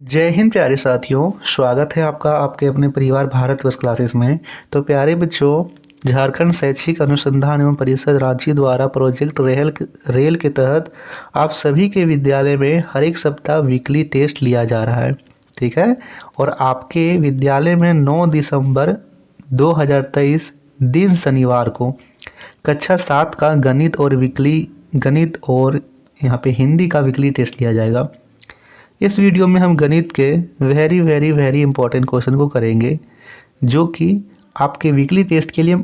जय हिंद प्यारे साथियों। स्वागत है आपका आपके अपने परिवार भारत बस क्लासेस में। तो प्यारे बच्चों, झारखंड शैक्षिक अनुसंधान एवं परिषद रांची द्वारा प्रोजेक्ट रेल के तहत आप सभी के विद्यालय में हर एक सप्ताह वीकली टेस्ट लिया जा रहा है। ठीक है। और आपके विद्यालय में 9 दिसंबर 2023 दिन शनिवार को कक्षा 7 का गणित और यहाँ पे हिंदी का वीकली टेस्ट लिया जाएगा। इस वीडियो में हम गणित के very very very important question को करेंगे, जो कि आपके वीकली टेस्ट के लिए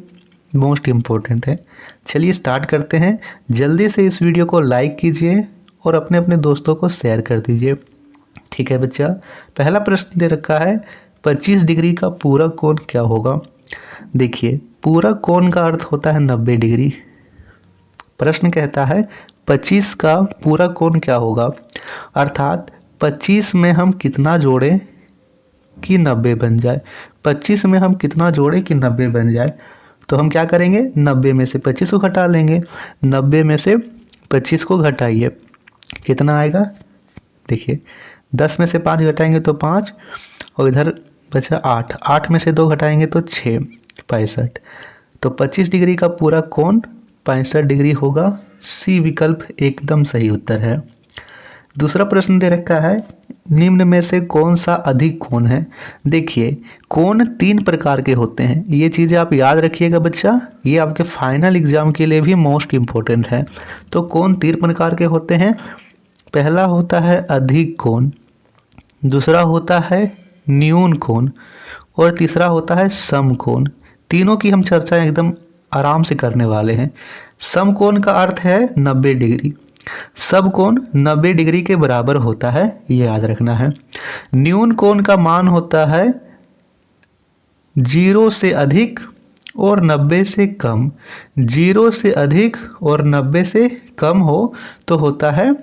मोस्ट इम्पोर्टेंट है। चलिए स्टार्ट करते हैं। जल्दी से इस वीडियो को लाइक कीजिए और अपने अपने दोस्तों को शेयर कर दीजिए। ठीक है बच्चा, पहला प्रश्न दे रखा है 25 डिग्री का पूरक कोण क्या होगा। देखिए, पूरक कोण का अर्थ होता है 90 डिग्री। प्रश्न कहता है 25 का पूरक कोण क्या होगा, अर्थात 25 में हम कितना जोड़ें कि 90 बन जाए। 25 में हम कितना जोड़ें कि 90 बन जाए। तो हम क्या करेंगे, 90 में से 25 को घटा लेंगे। 90 में से 25 को घटाइए, कितना आएगा। देखिए, 10 में से 5 घटाएंगे तो 5, और इधर बचा 8। 8 में से 2 घटाएंगे तो 6, 65। तो 25 डिग्री का पूरा कोण 65 डिग्री होगा। सी विकल्प एकदम सही उत्तर है। दूसरा प्रश्न दे रखा है निम्न में से कौन सा अधिक कोण है। देखिए, कोण 3 प्रकार के होते हैं। ये चीज़ें आप याद रखिएगा बच्चा, ये आपके फाइनल एग्जाम के लिए भी मोस्ट इम्पोर्टेंट है। तो कोण 3 प्रकार के होते हैं। पहला होता है अधिक कोण, दूसरा होता है न्यून कोण, और तीसरा होता है समकोण। तीनों की हम चर्चा एकदम आराम से करने वाले हैं। समकोण का अर्थ है 90 डिग्री। सब कोण 90 डिग्री के बराबर होता है, ये याद रखना है। न्यून कोण का मान होता है 0 से अधिक और 90 से कम। 0 से अधिक और 90 से कम हो तो होता है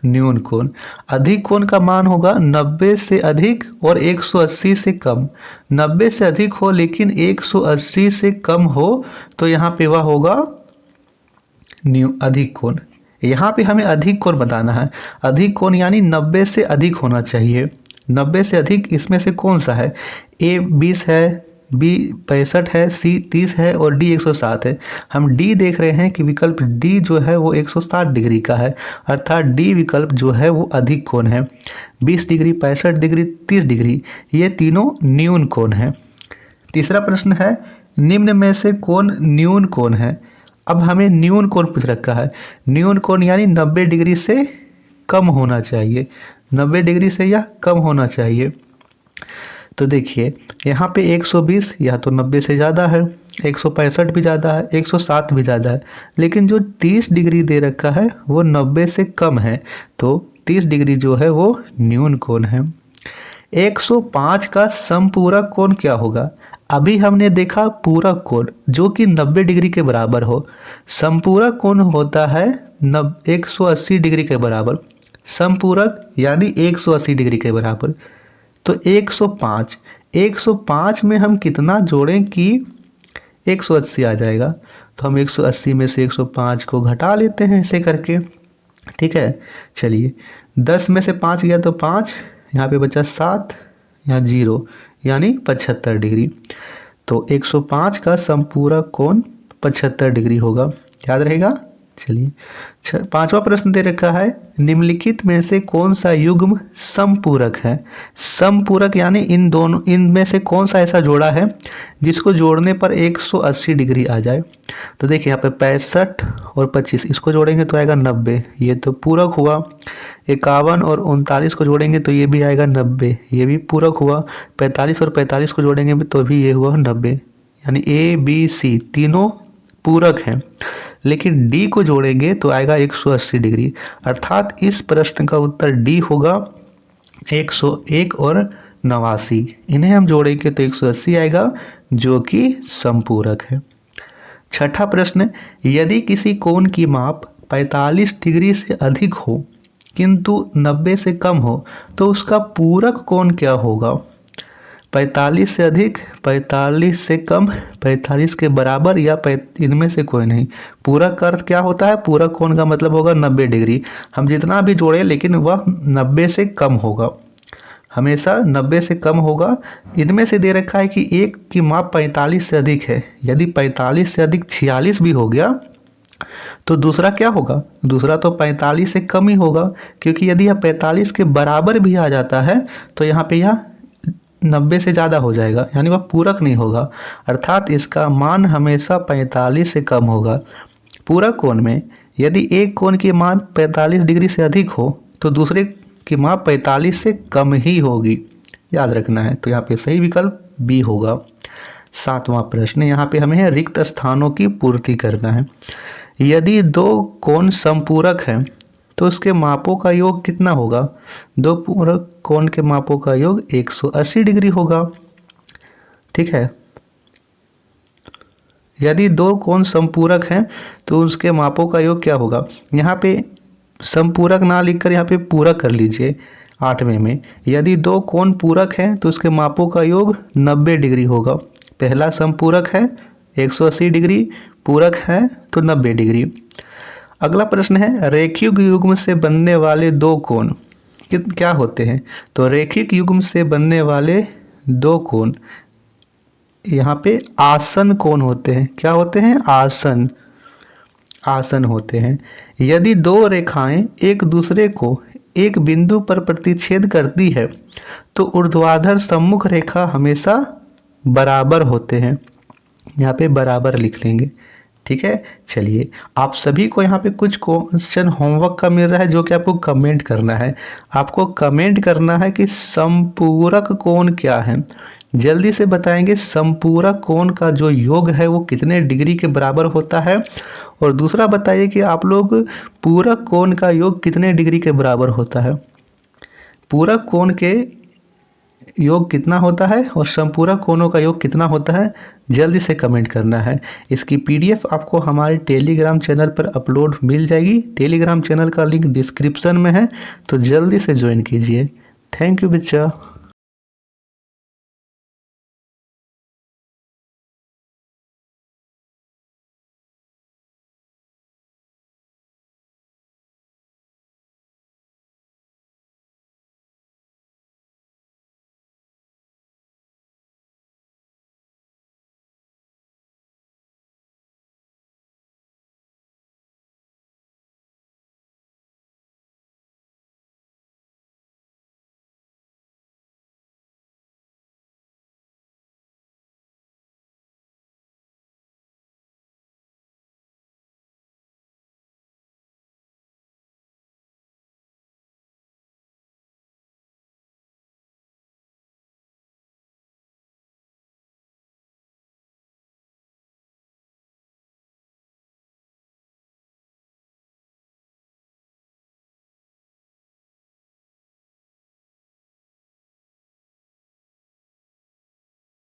न्यून कोण। अधिक कोण का मान होगा 90 से अधिक और 180 से कम। 90 से अधिक हो लेकिन 180 से कम हो तो यहाँ पे वह होगा अधिक कोण। यहाँ पे हमें अधिक कोण बताना है। अधिक कोण यानी 90 से अधिक होना चाहिए। 90 से अधिक इसमें से कौन सा है। ए 20 है, बी 65 है, सी 30 है और डी 107 है। हम डी देख रहे हैं कि विकल्प डी जो है वो 160 डिग्री का है, अर्थात डी विकल्प जो है वो अधिक कोण है। 20 डिग्री, 65 डिग्री, 30 डिग्री, ये तीनों न्यून कोण है। तीसरा प्रश्न है निम्न में से कौन न्यून कोण है। अब हमें न्यून कोण पूछ रखा है। न्यून कोण यानी 90 डिग्री से कम होना चाहिए। 90 डिग्री से या कम होना चाहिए। तो देखिए, यहाँ पे 120 या तो 90 से ज़्यादा है, 165 भी ज़्यादा है, 107 भी ज़्यादा है, लेकिन जो 30 डिग्री दे रखा है वो 90 से कम है। तो 30 डिग्री जो है वो न्यून कोण है। 105 का समपूरक कोण क्या होगा। अभी हमने देखा पूरक कोण जो कि 90 डिग्री के बराबर हो। समपूरक कोण होता है 180 डिग्री के बराबर। समपूरक यानी 180 डिग्री के बराबर। तो 105 में हम कितना जोड़ें कि 180 आ जाएगा। तो हम 180 में से 105 को घटा लेते हैं ऐसे करके। ठीक है, चलिए 10 में से 5 गया तो 5, यहाँ पे बचा 7, यहाँ 0 यानी 75 डिग्री। तो 105 का समपूरक कोण 75 डिग्री होगा, याद रहेगा। चलिए, पांचवा प्रश्न दे रखा है निम्नलिखित में से कौन सा युग्म समपूरक है। समपूरक यानी इनमें से कौन सा ऐसा जोड़ा है जिसको जोड़ने पर 180 डिग्री आ जाए। तो देखिए, यहाँ पे 65 और 25 इसको जोड़ेंगे तो आएगा 90, ये तो पूरक हुआ। 51 और 39 को जोड़ेंगे तो ये भी आएगा 90, ये भी पूरक हुआ। 45 और 45 को जोड़ेंगे तो भी ये हुआ 90, यानी ए बी सी तीनों पूरक हैं। लेकिन डी को जोड़ेंगे तो आएगा 180 डिग्री, अर्थात इस प्रश्न का उत्तर डी होगा। 101 और 89 इन्हें हम जोड़ेंगे तो 180 आएगा, जो कि समपूरक है। छठा प्रश्न, यदि किसी कोण की माप 45 डिग्री से अधिक हो किंतु 90 से कम हो तो उसका पूरक कोण क्या होगा। 45 से अधिक, 45 से कम, 45 के बराबर या इनमें से कोई नहीं। पूरक का अर्थ क्या होता है, पूरक कोण का मतलब होगा 90 डिग्री। हम जितना भी जोड़े लेकिन वह 90 से कम होगा। हमेशा 90 से कम होगा। इनमें से दे रखा है कि एक की माप 45 से अधिक है। यदि 45 से अधिक 46 भी हो गया तो दूसरा क्या होगा? दूसरा तो 45 से कम ही होगा, क्योंकि यदि यह 45 के बराबर भी आ जाता है तो यहाँ पे यह 90 से ज़्यादा हो जाएगा, यानी वह पूरक नहीं होगा। अर्थात इसका मान हमेशा 45 से कम होगा। पूरक कोण में यदि एक कोण की मान 45 डिग्री से अधिक हो तो दूसरे की माप 45 से कम ही होगी, याद रखना है। तो यहाँ पे सही विकल्प बी होगा। 7वां प्रश्न, यहाँ पे हमें रिक्त स्थानों की पूर्ति करना है। यदि दो कोण समपूरक हैं तो उसके मापों का योग कितना होगा? दो पूरक कोण के मापों का योग 180 डिग्री होगा। ठीक है, यदि दो कोण समपूरक हैं तो उसके मापों का योग क्या होगा? यहाँ पे समपूरक ना लिखकर यहाँ पे पूरक कर लीजिए। 8वें में यदि दो कोण पूरक हैं तो उसके मापों का योग 90 डिग्री होगा। पहला समपूरक है 180 डिग्री, पूरक है तो 90 डिग्री। अगला प्रश्न है, रेखिक युग्म से बनने वाले दो कोण क्या होते हैं? तो रेखिक युग्म से बनने वाले दो कोण यहाँ पे आसन कोण होते हैं। क्या होते हैं? आसन होते हैं। यदि दो रेखाएं एक दूसरे को एक बिंदु पर प्रतिच्छेद करती है तो ऊर्ध्वाधर सम्मुख रेखा हमेशा बराबर होते हैं। यहाँ पे बराबर लिख लेंगे। ठीक है, चलिए आप सभी को यहाँ पे कुछ क्वेश्चन होमवर्क का मिल रहा है, जो कि आपको कमेंट करना है। आपको कमेंट करना है कि समपूरक कोण क्या है। जल्दी से बताएंगे समपूरक कोण का जो योग है वो कितने डिग्री के बराबर होता है, और दूसरा बताइए कि आप लोग पूरक कोण का योग कितने डिग्री के बराबर होता है। पूरक कोण के योग कितना होता है और समपूरक कोणों का योग कितना होता है, जल्दी से कमेंट करना है। इसकी पीडीएफ आपको हमारे टेलीग्राम चैनल पर अपलोड मिल जाएगी। टेलीग्राम चैनल का लिंक डिस्क्रिप्शन में है, तो जल्दी से ज्वाइन कीजिए। थैंक यू बच्चा।